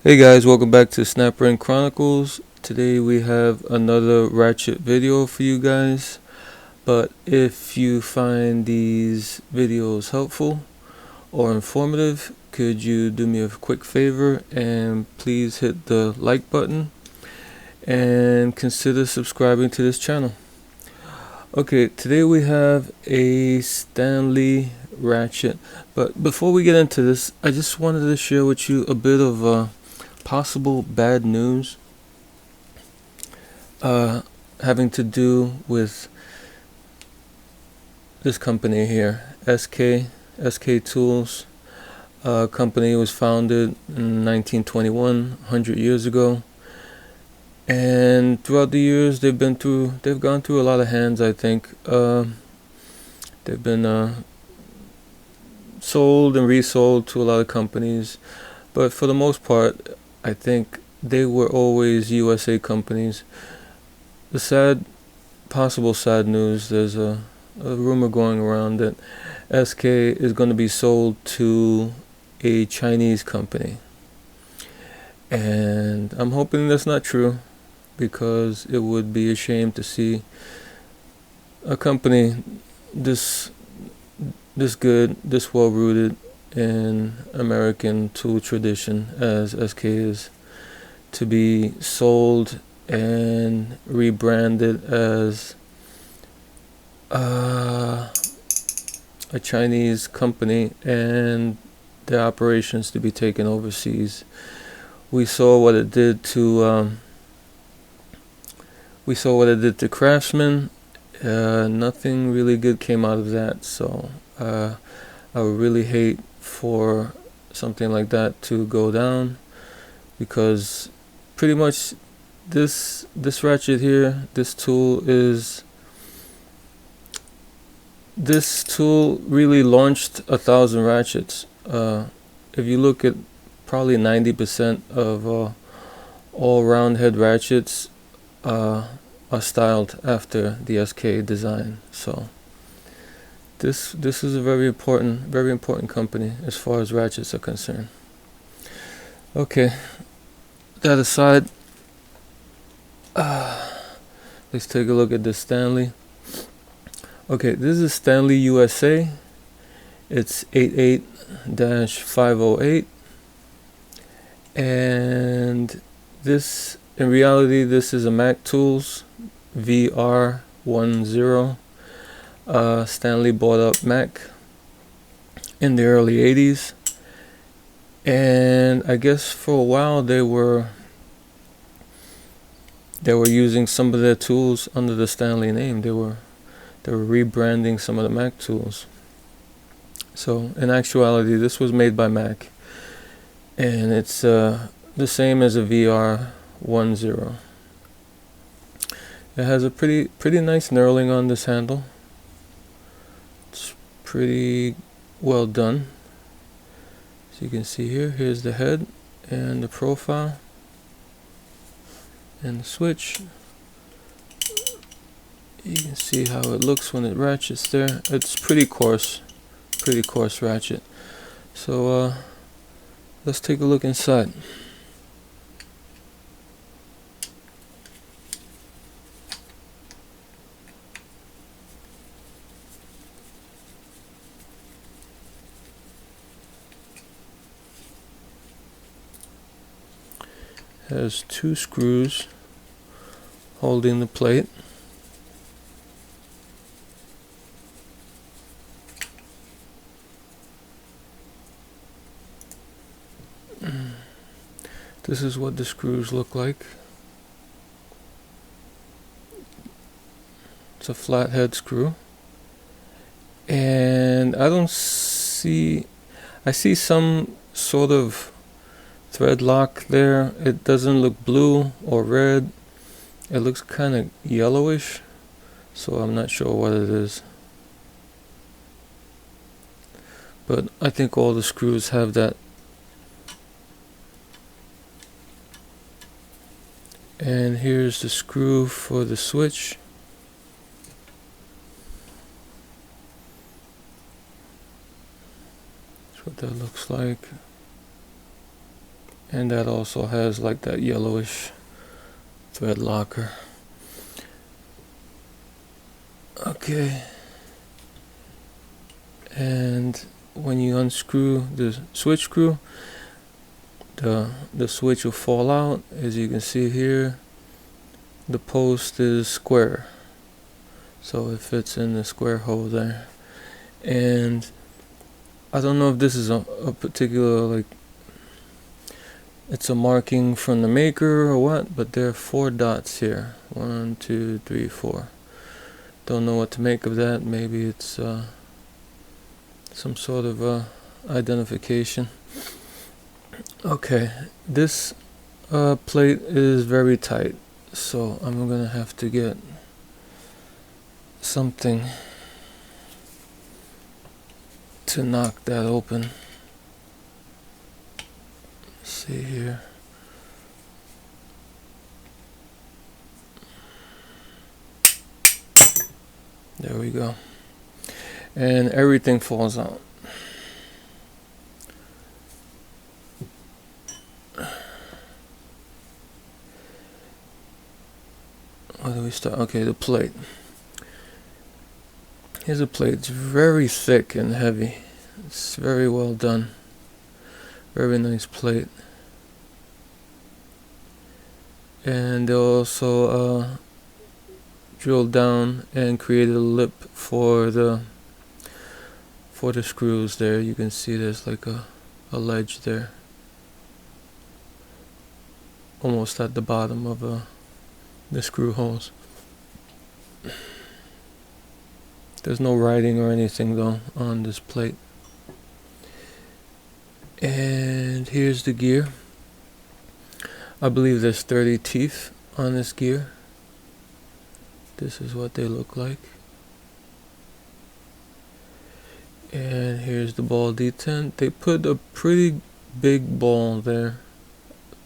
Hey guys, welcome back to Snapper Chronicles. Today we have another Ratchet video for you guys. But if you find these videos helpful or informative, could you do me a quick favor and please hit the like button and consider subscribing to this channel. Okay, today we have a Stanley Ratchet. But before we get into this, I just wanted to share with you a bit of possible bad news having to do with this company here, SK Tools. Company was founded in 1921, 100 years ago, and throughout the years they've gone through a lot of hands. I think they've been sold and resold to a lot of companies, but for the most part I think they were always USA companies. The possible sad news, there's a rumor going around that SK is going to be sold to a Chinese company. And I'm hoping that's not true, because it would be a shame to see a company this good, this well rooted in American tool tradition as SK is, to be sold and rebranded as a Chinese company, and their operations to be taken overseas. We saw what it did to Craftsman. Nothing really good came out of that, so I would really hate for something like that to go down, because pretty much this ratchet here, this tool really launched 1,000 ratchets. If you look at probably 90% of all round head ratchets are styled after the SK design. So this is a very important company as far as ratchets are concerned. Okay, that aside, let's take a look at this Stanley. Okay, this is Stanley USA. It's 88-508, and this, in reality, this is a Mac Tools VR10. Stanley bought up Mac in the early 80s, and I guess for a while they were using some of their tools under the Stanley name. They were rebranding some of the Mac tools. So in actuality, this was made by Mac, and it's the same as a VR10. It has a pretty nice knurling on this handle. It's pretty well done. So you can see here's the head and the profile and the switch. You can see how it looks when it ratchets there. It's pretty coarse ratchet. So let's take a look inside. Has 2 screws holding the plate. This is what the screws look like. It's a flathead screw, and I see some sort of thread lock there. It doesn't look blue or red. It looks kind of yellowish, so I'm not sure what it is. But I think all the screws have that. And here's the screw for the switch. That's what that looks like. and that also has like that yellowish thread locker. Okay, and when you unscrew the switch screw, the switch will fall out. As you can see here, the post is square, so it fits in the square hole there. And I don't know if this is a particular, like, it's a marking from the maker or what, but there are 4 dots here. 1, 2, 3, 4. Don't know what to make of that. Maybe it's some sort of identification. Okay, this plate is very tight, so I'm gonna have to get something to knock that open. Let's see here. There we go. And everything falls out. Where do we start? Okay, the plate. Here's a plate. It's very thick and heavy. It's very well done. Very nice plate. And they also drilled down and created a lip for the screws there. You can see there's like a ledge there, almost at the bottom of the screw holes. There's no writing or anything though on this plate. And here's the gear. I believe there's 30 teeth on this gear. This is what they look like. And here's the ball detent. They put a pretty big ball there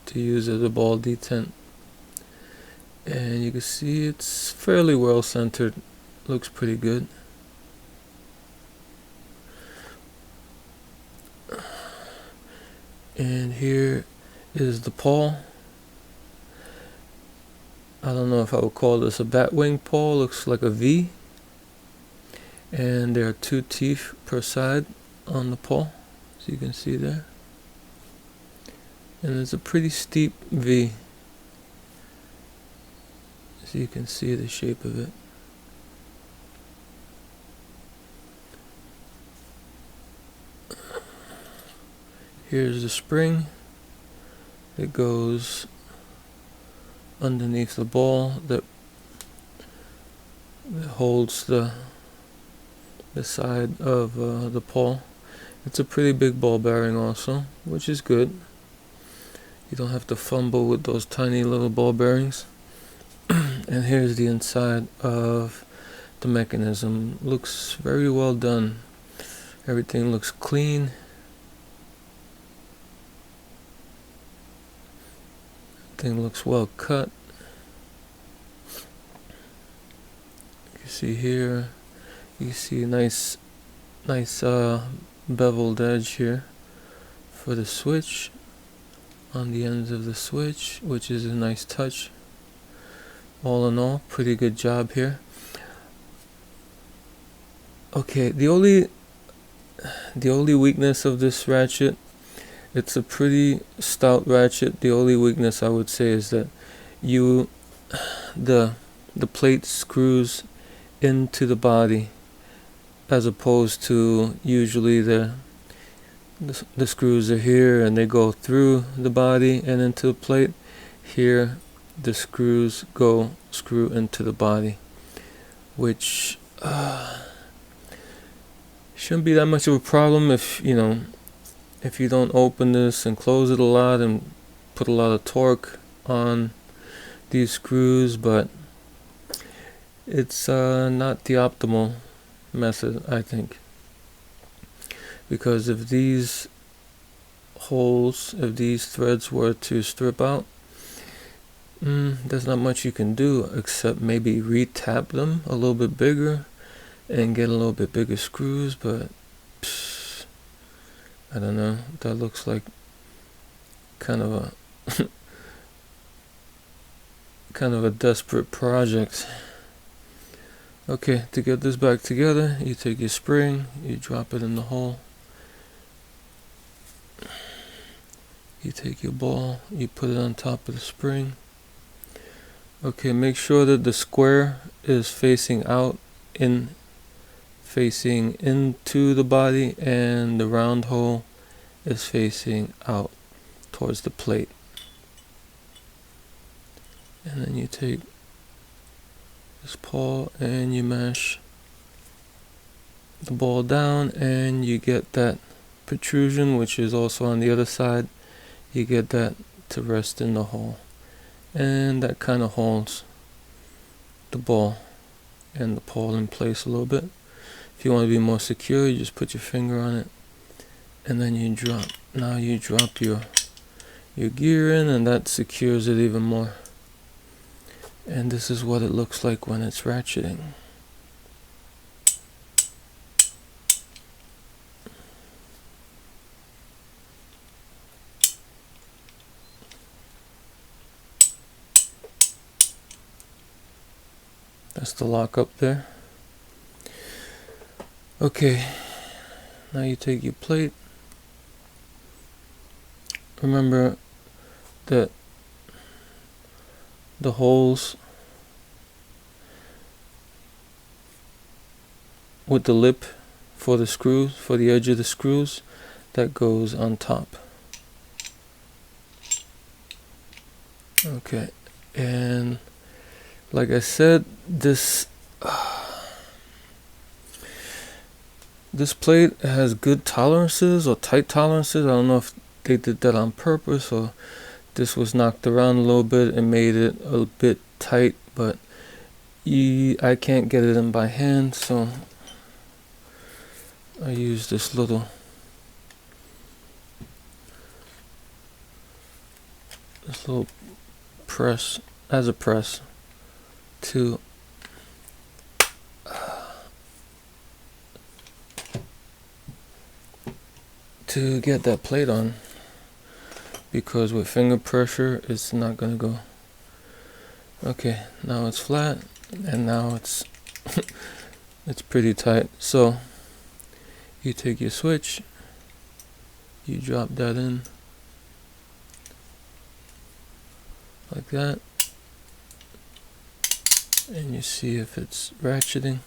to use as a ball detent. And you can see it's fairly well centered. Looks pretty good. And here is the pawl. I don't know if I would call this a bat wing pawl. Looks like a V. And there are 2 teeth per side on the pawl, as you can see there. And it's a pretty steep V, as you can see the shape of it. Here's the spring that goes underneath the ball that holds the side of the pawl. It's a pretty big ball bearing also, which is good. You don't have to fumble with those tiny little ball bearings. And here's the inside of the mechanism. Looks very well done. Everything looks clean. Everything looks well cut. You can see here. You see a nice beveled edge here for the switch on the ends of the switch, which is a nice touch. All in all, pretty good job here. Okay, the only weakness of this ratchet, it's a pretty stout ratchet. The only weakness I would say is that the plate screws into the body, as opposed to usually the screws are here and they go through the body and into the plate. Here the screws screw into the body, which shouldn't be that much of a problem if you don't open this and close it a lot and put a lot of torque on these screws. But it's not the optimal method, I think, because if these threads were to strip out, there's not much you can do except maybe re-tap them a little bit bigger and get a little bit bigger screws. But I don't know, that looks like kind of a desperate project. Okay, to get this back together, you take your spring, you drop it in the hole. You take your ball, you put it on top of the spring. Okay, make sure that the square is facing out, facing into the body, and the round hole is facing out towards the plate. And then you take this paw and you mash the ball down, and you get that protrusion, which is also on the other side. You get that to rest in the hole, and that kind of holds the ball and the paw in place a little bit. If you want to be more secure, you just put your finger on it, and then you drop. Now you drop your gear in, and that secures it even more. And this is what it looks like when it's ratcheting. That's the lock up there. Okay, now you take your plate. Remember that the holes with the lip for the screws, for the edge of the screws, that goes on top. Okay, and like I said, this plate has good tolerances, or tight tolerances. I don't know if they did that on purpose, or this was knocked around a little bit and made it a bit tight, but I can't get it in by hand, so I use this little press as a press to get that plate on, because with finger pressure it's not gonna go. Okay, now it's flat, and now it's it's pretty tight. So you take your switch, you drop that in like that, and you see if it's ratcheting.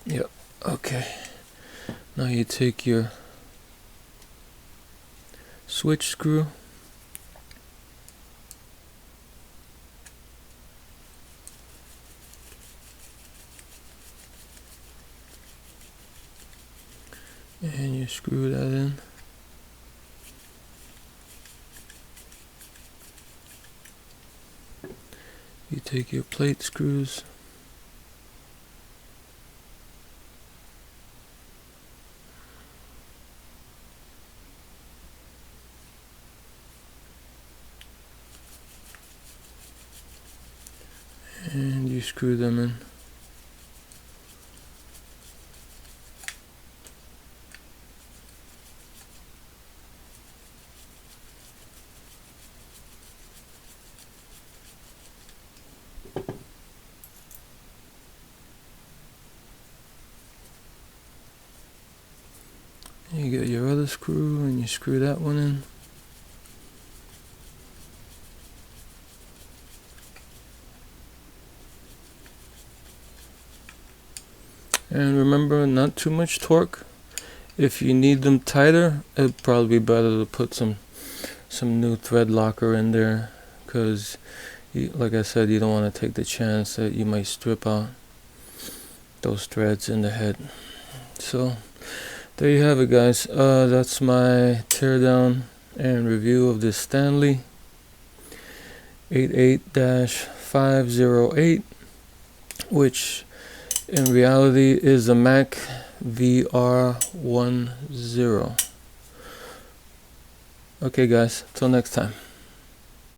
Yep. Okay, now you take your switch screw, and you screw that in. You take your plate screws, and you screw them in. You get your other screw and you screw that one in. And remember, not too much torque. If you need them tighter, it'd probably be better to put some new thread locker in there, because like I said, you don't want to take the chance that you might strip out those threads in the head. So there you have it, guys. That's my teardown and review of this Stanley 88-508, which in reality is a Mac VR10. Okay guys, till next time.